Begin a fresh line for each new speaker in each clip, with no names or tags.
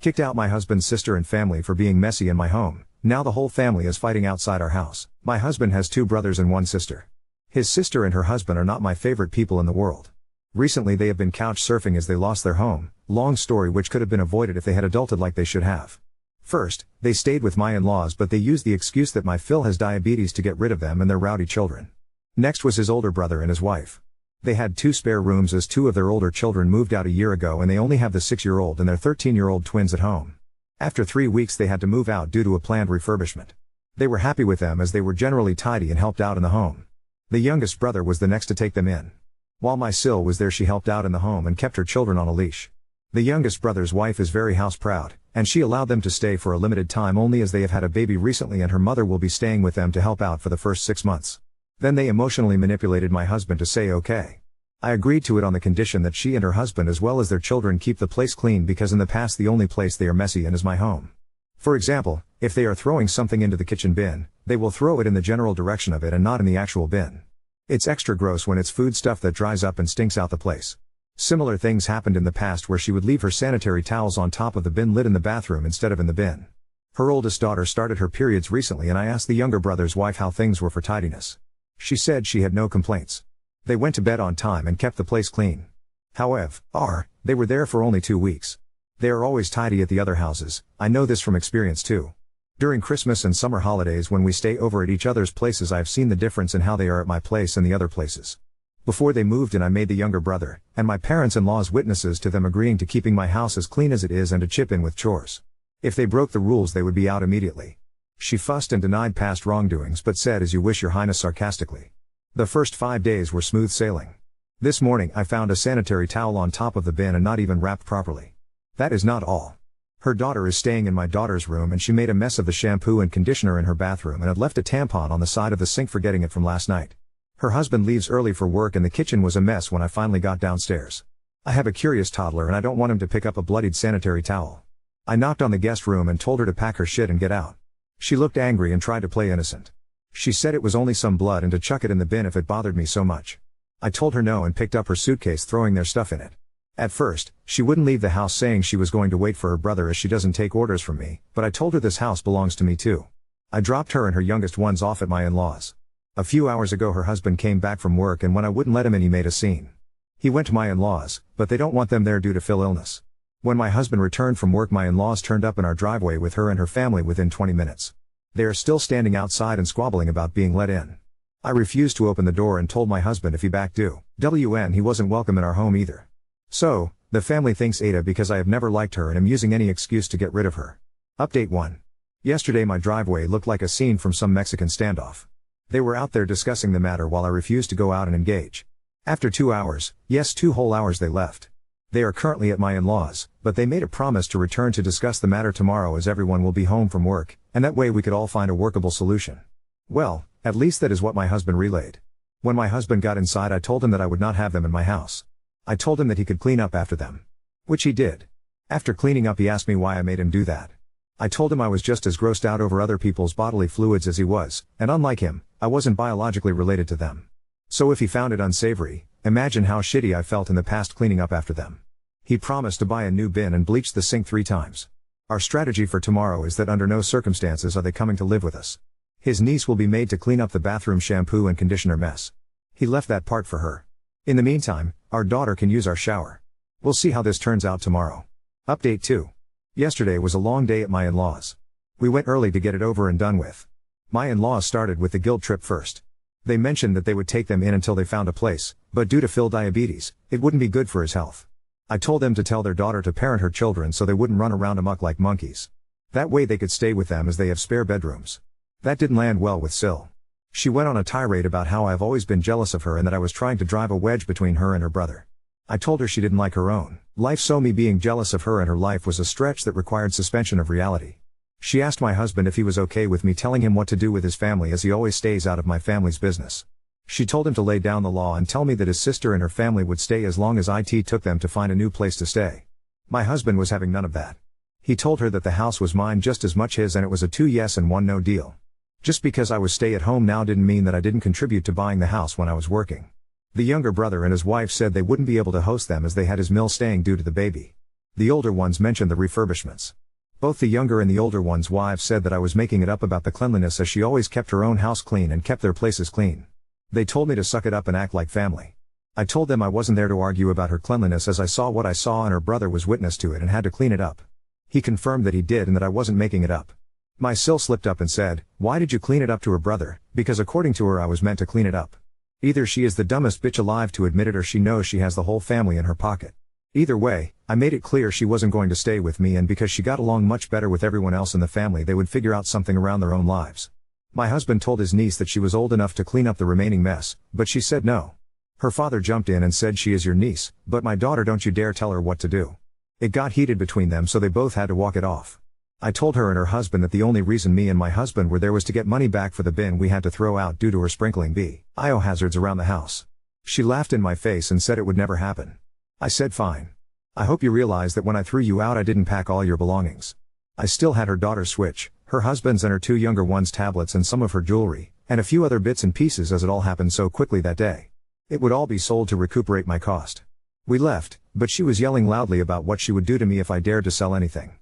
Kicked out my husband's sister and family for being messy in my home. Now the whole family is fighting outside our house. My husband has 2 brothers and 1 sister. His sister and her husband are not my favorite people in the world. Recently they have been couch surfing as they lost their home, long story which could have been avoided if they had adulted like they should have. First, they stayed with my in-laws but they used the excuse that my Phil has diabetes to get rid of them and their rowdy children. Next was his older brother and his wife. They had 2 spare rooms as 2 of their older children moved out a year ago and they only have the 6-year-old and their 13-year-old twins at home. After 3 weeks they had to move out due to a planned refurbishment. They were happy with them as they were generally tidy and helped out in the home. The youngest brother was the next to take them in. While my Sil was there she helped out in the home and kept her children on a leash. The youngest brother's wife is very house proud, and she allowed them to stay for a limited time only as they have had a baby recently and her mother will be staying with them to help out for the first 6 months. Then they emotionally manipulated my husband to say okay. I agreed to it on the condition that she and her husband as well as their children keep the place clean because in the past the only place they are messy in is my home. For example, if they are throwing something into the kitchen bin, they will throw it in the general direction of it and not in the actual bin. It's extra gross when it's food stuff that dries up and stinks out the place. Similar things happened in the past where she would leave her sanitary towels on top of the bin lid in the bathroom instead of in the bin. Her oldest daughter started her periods recently and I asked the younger brother's wife how things were for tidiness. She said she had no complaints. They went to bed on time and kept the place clean. However, they were there for only 2 weeks. They are always tidy at the other houses, I know this from experience too. During Christmas and summer holidays when we stay over at each other's places I have seen the difference in how they are at my place and the other places. Before they moved in I made the younger brother, and my parents-in-law's witnesses to them agreeing to keeping my house as clean as it is and to chip in with chores. If they broke the rules they would be out immediately. She fussed and denied past wrongdoings but said as you wish your highness sarcastically. The first 5 days were smooth sailing. This morning I found a sanitary towel on top of the bin and not even wrapped properly. That is not all. Her daughter is staying in my daughter's room and she made a mess of the shampoo and conditioner in her bathroom and had left a tampon on the side of the sink forgetting it from last night. Her husband leaves early for work and the kitchen was a mess when I finally got downstairs. I have a curious toddler and I don't want him to pick up a bloodied sanitary towel. I knocked on the guest room and told her to pack her shit and get out. She looked angry and tried to play innocent. She said it was only some blood and to chuck it in the bin if it bothered me so much. I told her no and picked up her suitcase throwing their stuff in it. At first, she wouldn't leave the house saying she was going to wait for her brother as she doesn't take orders from me, but I told her this house belongs to me too. I dropped her and her youngest ones off at my in-laws. A few hours ago her husband came back from work and when I wouldn't let him in he made a scene. He went to my in-laws, but they don't want them there due to Phil illness. When my husband returned from work my in-laws turned up in our driveway with her and her family within 20 minutes. They are still standing outside and squabbling about being let in. I refused to open the door and told my husband if he backed he wasn't welcome in our home either. So, the family thinks Ada because I have never liked her and am using any excuse to get rid of her. Update 1. Yesterday my driveway looked like a scene from some Mexican standoff. They were out there discussing the matter while I refused to go out and engage. After 2 hours, yes 2 whole hours they left. They are currently at my in-laws, but they made a promise to return to discuss the matter tomorrow as everyone will be home from work, and that way we could all find a workable solution. Well, at least that is what my husband relayed. When my husband got inside I told him that I would not have them in my house. I told him that he could clean up after them. Which he did. After cleaning up he asked me why I made him do that. I told him I was just as grossed out over other people's bodily fluids as he was, and unlike him, I wasn't biologically related to them. So if he found it unsavory, imagine how shitty I felt in the past cleaning up after them. He promised to buy a new bin and bleach the sink 3 times. Our strategy for tomorrow is that under no circumstances are they coming to live with us. His niece will be made to clean up the bathroom shampoo and conditioner mess. He left that part for her. In the meantime, our daughter can use our shower. We'll see how this turns out tomorrow. Update 2. Yesterday was a long day at my in-laws. We went early to get it over and done with. My in-laws started with the guilt trip first. They mentioned that they would take them in until they found a place, but due to Phil diabetes, it wouldn't be good for his health. I told them to tell their daughter to parent her children so they wouldn't run around amok like monkeys. That way they could stay with them as they have spare bedrooms. That didn't land well with Sil. She went on a tirade about how I've always been jealous of her and that I was trying to drive a wedge between her and her brother. I told her she didn't like her own life so me being jealous of her and her life was a stretch that required suspension of reality. She asked my husband if he was okay with me telling him what to do with his family as he always stays out of my family's business. She told him to lay down the law and tell me that his sister and her family would stay as long as IT took them to find a new place to stay. My husband was having none of that. He told her that the house was mine just as much his and it was a 2 yes and 1 no deal. Just because I was stay at home now didn't mean that I didn't contribute to buying the house when I was working. The younger brother and his wife said they wouldn't be able to host them as they had his mill staying due to the baby. The older ones mentioned the refurbishments. Both the younger and the older ones' wives said that I was making it up about the cleanliness as she always kept her own house clean and kept their places clean. They told me to suck it up and act like family. I told them I wasn't there to argue about her cleanliness as I saw what I saw and her brother was witness to it and had to clean it up. He confirmed that he did and that I wasn't making it up. My sil slipped up and said, "Why did you clean it up to her brother?" Because according to her I was meant to clean it up. Either she is the dumbest bitch alive to admit it or she knows she has the whole family in her pocket. Either way, I made it clear she wasn't going to stay with me, and because she got along much better with everyone else in the family they would figure out something around their own lives. My husband told his niece that she was old enough to clean up the remaining mess, but she said no. Her father jumped in and said, "She is your niece, but my daughter, don't you dare tell her what to do." It got heated between them, so they both had to walk it off. I told her and her husband that the only reason me and my husband were there was to get money back for the bin we had to throw out due to her sprinkling biohazards around the house. She laughed in my face and said it would never happen. I said, "Fine. I hope you realize that when I threw you out I didn't pack all your belongings." I still had her daughter's Switch, her husband's and her two younger ones' tablets and some of her jewelry, and a few other bits and pieces as it all happened so quickly that day. It would all be sold to recuperate my cost. We left, but she was yelling loudly about what she would do to me if I dared to sell anything.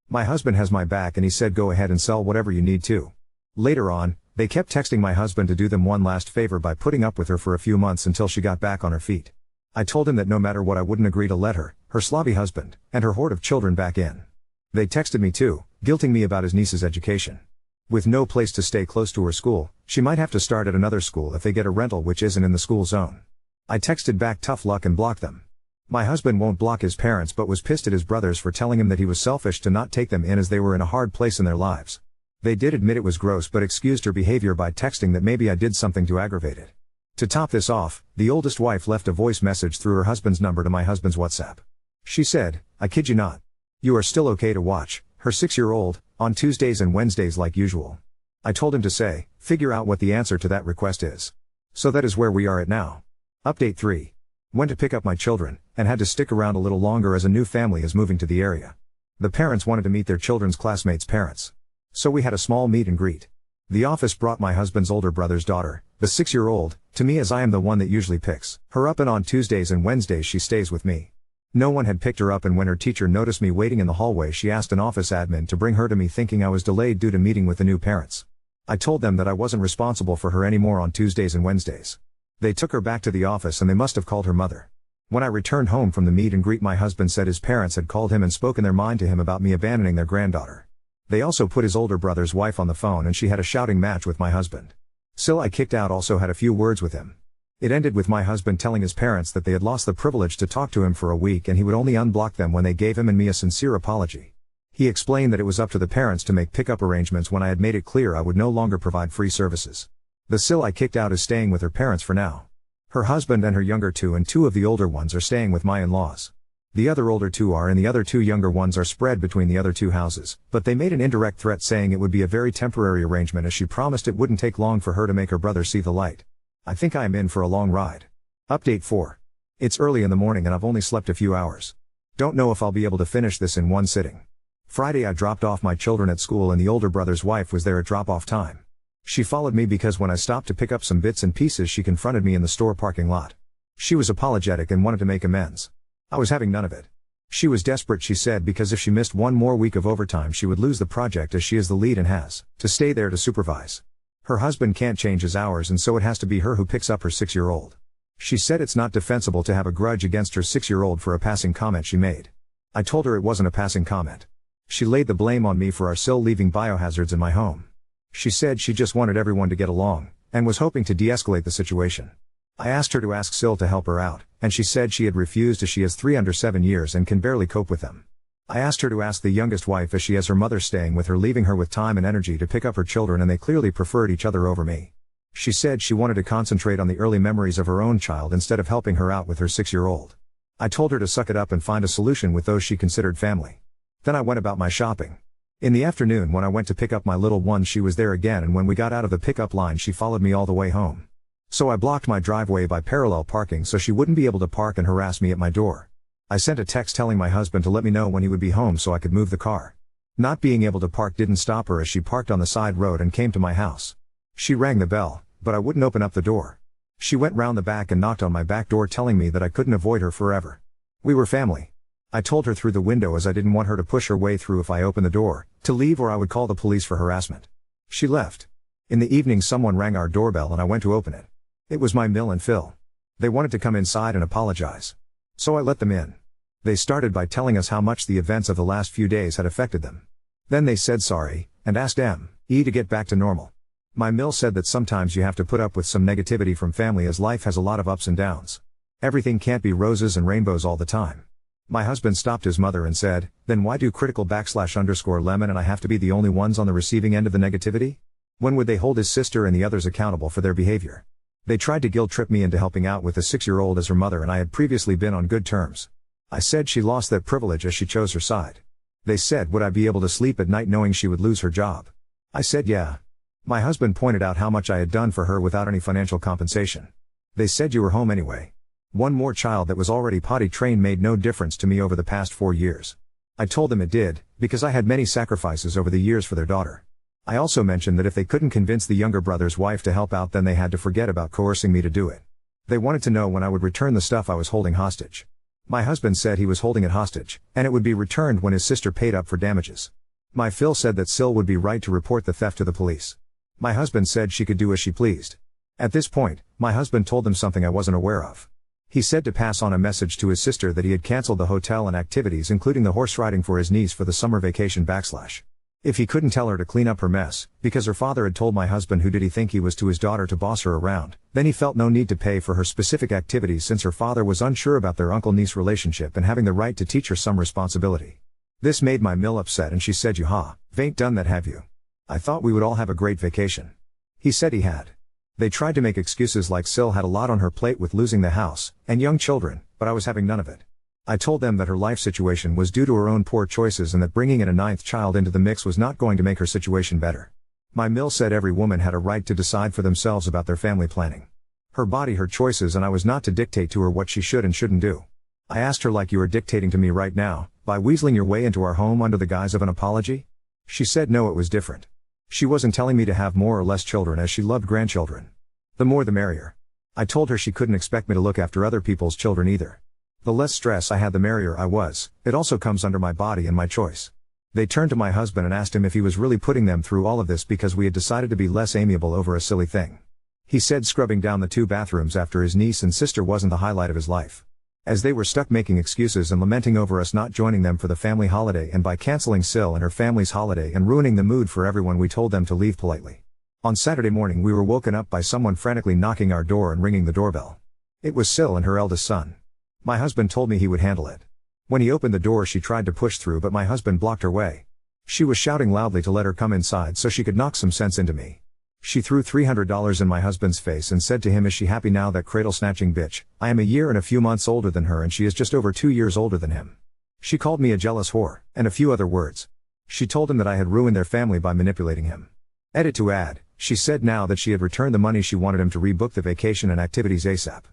My husband has my back and he said, "Go ahead and sell whatever you need to." Later on, they kept texting my husband to do them one last favor by putting up with her for a few months until she got back on her feet. I told him that no matter what I wouldn't agree to let her slobby husband, and her horde of children back in. They texted me too, guilting me about his niece's education. With no place to stay close to her school, she might have to start at another school if they get a rental which isn't in the school zone. I texted back tough luck and blocked them. My husband won't block his parents but was pissed at his brothers for telling him that he was selfish to not take them in as they were in a hard place in their lives. They did admit it was gross but excused her behavior by texting that maybe I did something to aggravate it. To top this off, the oldest wife left a voice message through her husband's number to my husband's WhatsApp. She said, "I kid you not. You are still okay to watch her 6-year-old on Tuesdays and Wednesdays like usual." I told him to say, "Figure out what the answer to that request is." So that is where we are at now. Update 3. Went to pick up my children, and had to stick around a little longer as a new family is moving to the area. The parents wanted to meet their children's classmates' parents. So we had a small meet and greet. The office brought my husband's older brother's daughter, the 6-year-old, to me as I am the one that usually picks her up, and on Tuesdays and Wednesdays she stays with me. No one had picked her up, and when her teacher noticed me waiting in the hallway she asked an office admin to bring her to me, thinking I was delayed due to meeting with the new parents. I told them that I wasn't responsible for her anymore on Tuesdays and Wednesdays. They took her back to the office and they must have called her mother. When I returned home from the meet and greet, my husband said his parents had called him and spoken their mind to him about me abandoning their granddaughter. They also put his older brother's wife on the phone and she had a shouting match with my husband. Sil I kicked out also had a few words with him. It ended with my husband telling his parents that they had lost the privilege to talk to him for a week and he would only unblock them when they gave him and me a sincere apology. He explained that it was up to the parents to make pickup arrangements when I had made it clear I would no longer provide free services. The Sil I kicked out is staying with her parents for now. Her husband and her younger two and two of the older ones are staying with my in-laws. The other older two are, and the other two younger ones are spread between the other two houses, but they made an indirect threat saying it would be a very temporary arrangement as she promised it wouldn't take long for her to make her brother see the light. I think I am in for a long ride. Update 4. It's early in the morning and I've only slept a few hours. Don't know if I'll be able to finish this in one sitting. Friday I dropped off my children at school and the older brother's wife was there at drop-off time. She followed me because when I stopped to pick up some bits and pieces she confronted me in the store parking lot. She was apologetic and wanted to make amends. I was having none of it. She was desperate, she said, because if she missed one more week of overtime she would lose the project as she is the lead and has to stay there to supervise. Her husband can't change his hours and so it has to be her who picks up her 6-year-old. She said it's not defensible to have a grudge against her 6-year-old for a passing comment she made. I told her it wasn't a passing comment. She laid the blame on me for our Sil leaving biohazards in my home. She said she just wanted everyone to get along, and was hoping to de-escalate the situation. I asked her to ask Sil to help her out, and she said she had refused as she has 3 under 7 years and can barely cope with them. I asked her to ask the youngest wife as she has her mother staying with her, leaving her with time and energy to pick up her children, and they clearly preferred each other over me. She said she wanted to concentrate on the early memories of her own child instead of helping her out with her 6-year-old. I told her to suck it up and find a solution with those she considered family. Then I went about my shopping. In the afternoon when I went to pick up my little one she was there again, and when we got out of the pickup line she followed me all the way home. So I blocked my driveway by parallel parking so she wouldn't be able to park and harass me at my door. I sent a text telling my husband to let me know when he would be home so I could move the car. Not being able to park didn't stop her as she parked on the side road and came to my house. She rang the bell, but I wouldn't open up the door. She went round the back and knocked on my back door telling me that I couldn't avoid her forever. We were family. I told her through the window as I didn't want her to push her way through if I opened the door, to leave or I would call the police for harassment. She left. In the evening someone rang our doorbell and I went to open it. It was my Mill and Phil. They wanted to come inside and apologize. So I let them in. They started by telling us how much the events of the last few days had affected them. Then they said sorry, and asked M.E. to get back to normal. My Mill said that sometimes you have to put up with some negativity from family as life has a lot of ups and downs. Everything can't be roses and rainbows all the time. My husband stopped his mother and said, then why do critical_lemon and I have to be the only ones on the receiving end of the negativity? When would they hold his sister and the others accountable for their behavior? They tried to guilt trip me into helping out with the 6-year-old as her mother and I had previously been on good terms. I said she lost that privilege as she chose her side. They said would I be able to sleep at night knowing she would lose her job? I said yeah. My husband pointed out how much I had done for her without any financial compensation. They said you were home anyway. One more child that was already potty trained made no difference to me over the past 4 years. I told them it did, because I had many sacrifices over the years for their daughter. I also mentioned that if they couldn't convince the younger brother's wife to help out then they had to forget about coercing me to do it. They wanted to know when I would return the stuff I was holding hostage. My husband said he was holding it hostage, and it would be returned when his sister paid up for damages. My Phil said that Sil would be right to report the theft to the police. My husband said she could do as she pleased. At this point, my husband told them something I wasn't aware of. He said to pass on a message to his sister that he had cancelled the hotel and activities including the horse riding for his niece for the summer vacation / If he couldn't tell her to clean up her mess, because her father had told my husband who did he think he was to his daughter to boss her around, then he felt no need to pay for her specific activities since her father was unsure about their uncle-niece relationship and having the right to teach her some responsibility. This made my Mill upset and she said you ain't done that have you? I thought we would all have a great vacation. He said he had. They tried to make excuses like Sil had a lot on her plate with losing the house, and young children, but I was having none of it. I told them that her life situation was due to her own poor choices and that bringing in a 9th child into the mix was not going to make her situation better. My Mill said every woman had a right to decide for themselves about their family planning. Her body, her choices, and I was not to dictate to her what she should and shouldn't do. I asked her like you are dictating to me right now, by weaseling your way into our home under the guise of an apology? She said no, it was different. She wasn't telling me to have more or less children as she loved grandchildren. The more the merrier. I told her she couldn't expect me to look after other people's children either. The less stress I had the merrier I was, it also comes under my body and my choice. They turned to my husband and asked him if he was really putting them through all of this because we had decided to be less amiable over a silly thing. He said scrubbing down the 2 bathrooms after his niece and sister wasn't the highlight of his life. As they were stuck making excuses and lamenting over us not joining them for the family holiday and by canceling Sil and her family's holiday and ruining the mood for everyone, we told them to leave politely. On Saturday morning we were woken up by someone frantically knocking our door and ringing the doorbell. It was Sil and her eldest son. My husband told me he would handle it. When he opened the door she tried to push through but my husband blocked her way. She was shouting loudly to let her come inside so she could knock some sense into me. She threw $300 in my husband's face and said to him, is she happy now, that cradle-snatching bitch? I am a year and a few months older than her and she is just over 2 years older than him. She called me a jealous whore, and a few other words. She told him that I had ruined their family by manipulating him. Edit to add, she said now that she had returned the money she wanted him to rebook the vacation and activities ASAP.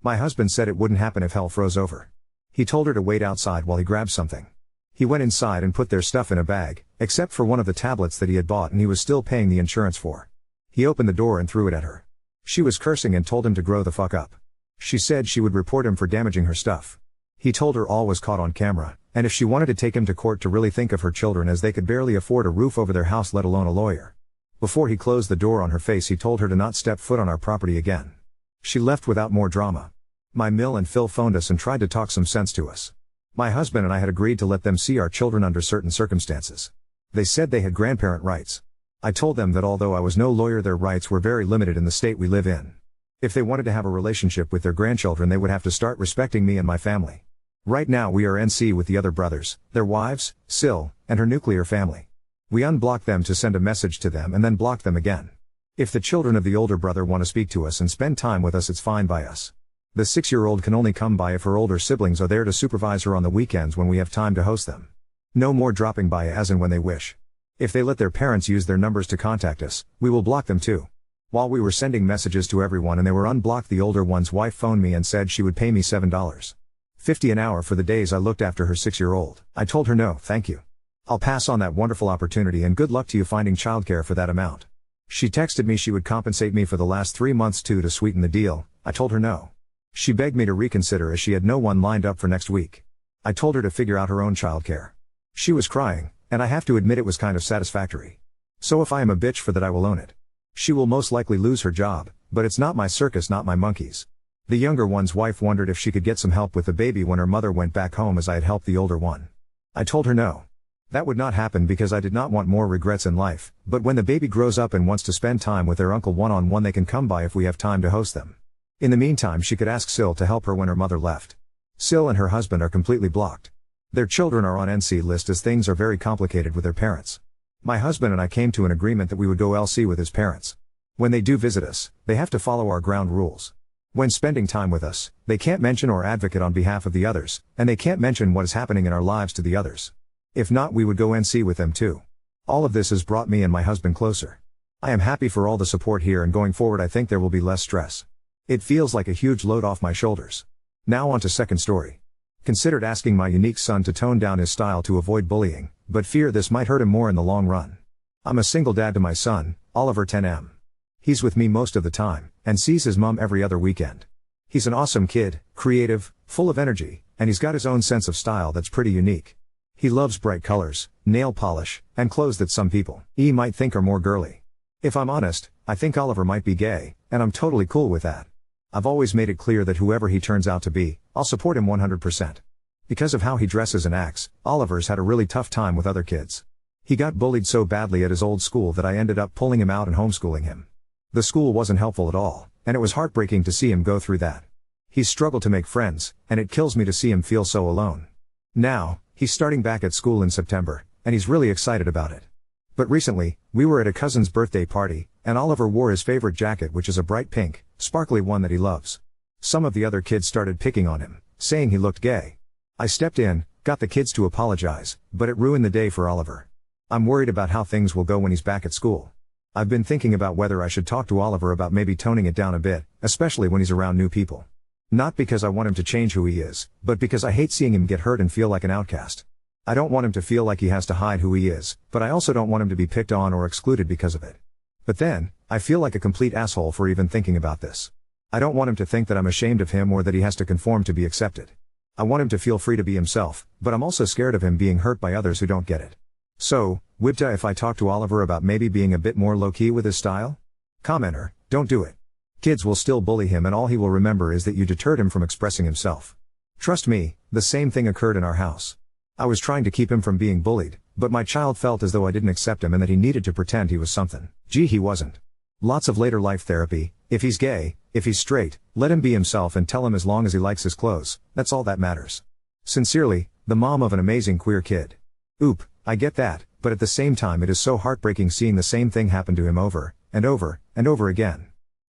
My husband said it wouldn't happen if hell froze over. He told her to wait outside while he grabbed something. He went inside and put their stuff in a bag, except for one of the tablets that he had bought and he was still paying the insurance for. He opened the door and threw it at her. She was cursing and told him to grow the fuck up. She said she would report him for damaging her stuff. He told her all was caught on camera, and if she wanted to take him to court to really think of her children, as they could barely afford a roof over their house let alone a lawyer. Before he closed the door on her face he told her to not step foot on our property again. She left without more drama. My Mill and Phil phoned us and tried to talk some sense to us. My husband and I had agreed to let them see our children under certain circumstances. They said they had grandparent rights. I told them that although I was no lawyer, their rights were very limited in the state we live in. If they wanted to have a relationship with their grandchildren they would have to start respecting me and my family. Right now we are NC with the other brothers, their wives, Sil, and her nuclear family. We unblocked them to send a message to them and then blocked them again. If the children of the older brother want to speak to us and spend time with us, it's fine by us. The 6-year-old can only come by if her older siblings are there to supervise her on the weekends when we have time to host them. No more dropping by as and when they wish. If they let their parents use their numbers to contact us, we will block them too. While we were sending messages to everyone and they were unblocked, the older one's wife phoned me and said she would pay me $7.50 an hour for the days I looked after her 6-year-old. I told her no, thank you. I'll pass on that wonderful opportunity and good luck to you finding childcare for that amount. She texted me she would compensate me for the last 3 months too to sweeten the deal. I told her no. She begged me to reconsider as she had no one lined up for next week. I told her to figure out her own childcare. She was crying, and I have to admit it was kind of satisfactory. So if I am a bitch for that, I will own it. She will most likely lose her job, but it's not my circus, not my monkeys. The younger one's wife wondered if she could get some help with the baby when her mother went back home, as I had helped the older one. I told her no. That would not happen because I did not want more regrets in life, but when the baby grows up and wants to spend time with their uncle one-on-one, they can come by if we have time to host them. In the meantime, she could ask Sil to help her when her mother left. Sil and her husband are completely blocked. Their children are on NC list as things are very complicated with their parents. My husband and I came to an agreement that we would go LC with his parents. When they do visit us, they have to follow our ground rules. When spending time with us, they can't mention or advocate on behalf of the others, and they can't mention what is happening in our lives to the others. If not, we would go NC with them too. All of this has brought me and my husband closer. I am happy for all the support here, and going forward I think there will be less stress. It feels like a huge load off my shoulders. Now on to second story. Considered asking my unique son to tone down his style to avoid bullying, but fear this might hurt him more in the long run. I'm a single dad to my son, Oliver 10M. He's with me most of the time, and sees his mom every other weekend. He's an awesome kid, creative, full of energy, and he's got his own sense of style that's pretty unique. He loves bright colors, nail polish, and clothes that some people might think are more girly. If I'm honest, I think Oliver might be gay, and I'm totally cool with that. I've always made it clear that whoever he turns out to be, I'll support him 100%. Because of how he dresses and acts, Oliver's had a really tough time with other kids. He got bullied so badly at his old school that I ended up pulling him out and homeschooling him. The school wasn't helpful at all, and it was heartbreaking to see him go through that. He's struggled to make friends, and it kills me to see him feel so alone. Now, he's starting back at school in September, and he's really excited about it. But recently, we were at a cousin's birthday party, and Oliver wore his favorite jacket, which is a bright pink, sparkly one that he loves. Some of the other kids started picking on him, saying he looked gay. I stepped in, got the kids to apologize, but it ruined the day for Oliver. I'm worried about how things will go when he's back at school. I've been thinking about whether I should talk to Oliver about maybe toning it down a bit, especially when he's around new people. Not because I want him to change who he is, but because I hate seeing him get hurt and feel like an outcast. I don't want him to feel like he has to hide who he is, but I also don't want him to be picked on or excluded because of it. But then, I feel like a complete asshole for even thinking about this. I don't want him to think that I'm ashamed of him or that he has to conform to be accepted. I want him to feel free to be himself, but I'm also scared of him being hurt by others who don't get it. So, Wibta, if I talk to Oliver about maybe being a bit more low-key with his style? Commenter, don't do it. Kids will still bully him, and all he will remember is that you deterred him from expressing himself. Trust me, the same thing occurred in our house. I was trying to keep him from being bullied, but my child felt as though I didn't accept him and that he needed to pretend he was something. Gee, he wasn't. Lots of later life therapy. If he's gay, if he's straight, let him be himself and tell him as long as he likes his clothes, that's all that matters. Sincerely, the mom of an amazing queer kid. Oop, I get that, but at the same time it is so heartbreaking seeing the same thing happen to him over, and over, and over again.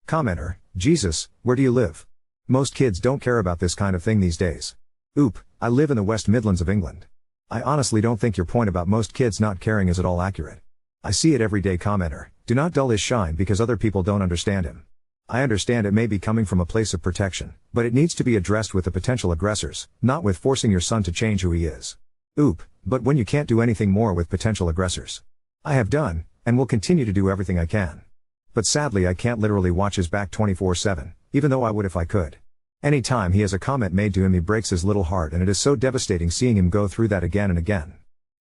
Commenter, Jesus, where do you live? Most kids don't care about this kind of thing these days. Oop, I live in the West Midlands of England. I honestly don't think your point about most kids not caring is at all accurate. I see it every day. Commenter, do not dull his shine because other people don't understand him. I understand it may be coming from a place of protection, but it needs to be addressed with the potential aggressors, not with forcing your son to change who he is. Oop, but when you can't do anything more with potential aggressors. I have done, and will continue to do everything I can. But sadly I can't literally watch his back 24/7, even though I would if I could. Anytime he has a comment made to him, he breaks his little heart, and it is so devastating seeing him go through that again and again.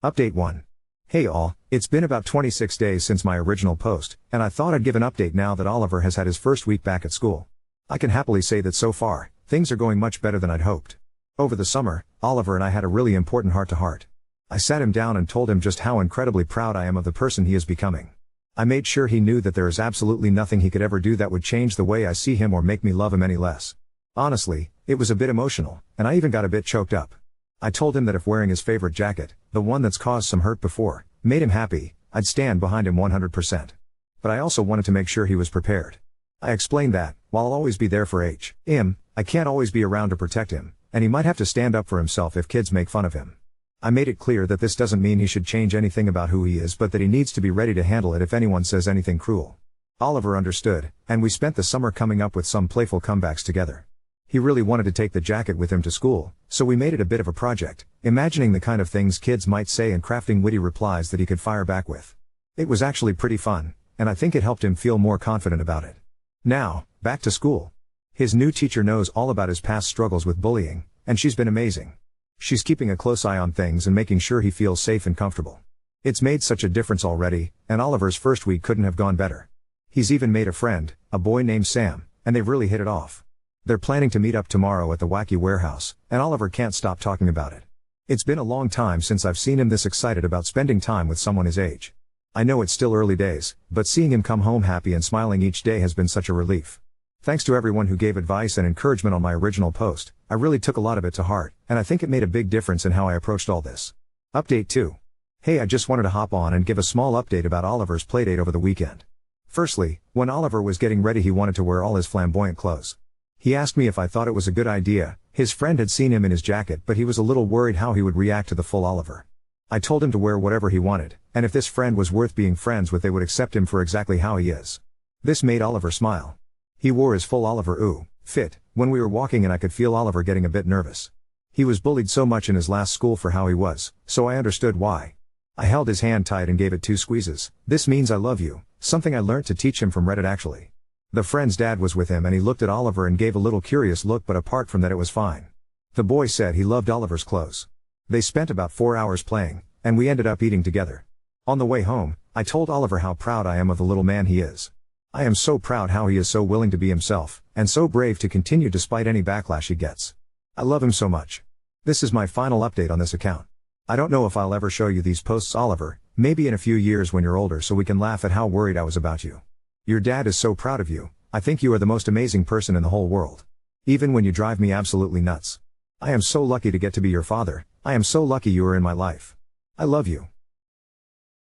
Update 1. Hey all, it's been about 26 days since my original post, and I thought I'd give an update now that Oliver has had his first week back at school. I can happily say that so far, things are going much better than I'd hoped. Over the summer, Oliver and I had a really important heart-to-heart. I sat him down and told him just how incredibly proud I am of the person he is becoming. I made sure he knew that there is absolutely nothing he could ever do that would change the way I see him or make me love him any less. Honestly, it was a bit emotional, and I even got a bit choked up. I told him that if wearing his favorite jacket, the one that's caused some hurt before, made him happy, I'd stand behind him 100%. But I also wanted to make sure he was prepared. I explained that, while I'll always be there for him, I can't always be around to protect him, and he might have to stand up for himself if kids make fun of him. I made it clear that this doesn't mean he should change anything about who he is, but that he needs to be ready to handle it if anyone says anything cruel. Oliver understood, and we spent the summer coming up with some playful comebacks together. He really wanted to take the jacket with him to school, so we made it a bit of a project, imagining the kind of things kids might say and crafting witty replies that he could fire back with. It was actually pretty fun, and I think it helped him feel more confident about it. Now, back to school. His new teacher knows all about his past struggles with bullying, and she's been amazing. She's keeping a close eye on things and making sure he feels safe and comfortable. It's made such a difference already, and Oliver's first week couldn't have gone better. He's even made a friend, a boy named Sam, and they've really hit it off. They're planning to meet up tomorrow at the Wacky Warehouse, and Oliver can't stop talking about it. It's been a long time since I've seen him this excited about spending time with someone his age. I know it's still early days, but seeing him come home happy and smiling each day has been such a relief. Thanks to everyone who gave advice and encouragement on my original post. I really took a lot of it to heart, and I think it made a big difference in how I approached all this. Update 2. Hey, I just wanted to hop on and give a small update about Oliver's playdate over the weekend. Firstly, when Oliver was getting ready, he wanted to wear all his flamboyant clothes. He asked me if I thought it was a good idea. His friend had seen him in his jacket, but he was a little worried how he would react to the full Oliver. I told him to wear whatever he wanted, and if this friend was worth being friends with, they would accept him for exactly how he is. This made Oliver smile. He wore his full Oliver fit when we were walking, and I could feel Oliver getting a bit nervous. He was bullied so much in his last school for how he was, so I understood why. I held his hand tight and gave it 2 squeezes. This means I love you, something I learnt to teach him from Reddit actually. The friend's dad was with him and he looked at Oliver and gave a little curious look, but apart from that it was fine. The boy said he loved Oliver's clothes. They spent about 4 hours playing, and we ended up eating together. On the way home, I told Oliver how proud I am of the little man he is. I am so proud how he is so willing to be himself, and so brave to continue despite any backlash he gets. I love him so much. This is my final update on this account. I don't know if I'll ever show you these posts, Oliver, maybe in a few years when you're older, so we can laugh at how worried I was about you. Your dad is so proud of you. I think you are the most amazing person in the whole world. Even when you drive me absolutely nuts. I am so lucky to get to be your father. I am so lucky you are in my life. I love you.